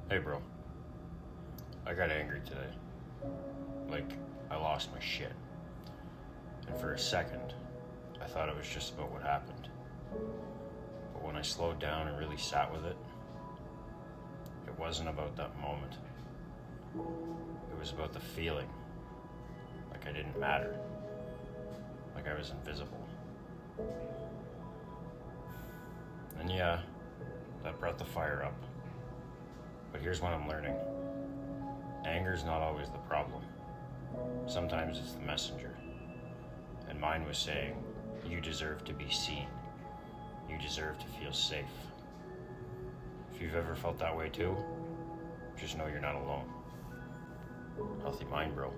Hey, bro. I got angry today. Like, I lost my shit. And for a second, I thought it was just about what happened. But when I slowed down and really sat with it, it wasn't about that moment. It was about the feeling. Like I didn't matter. Like I was invisible. And yeah, that brought the fire up. But here's what I'm learning. Anger's not always the problem. Sometimes it's the messenger. And mine was saying, you deserve to be seen. You deserve to feel safe. If you've ever felt that way too, just know you're not alone. Healthy mind, bro.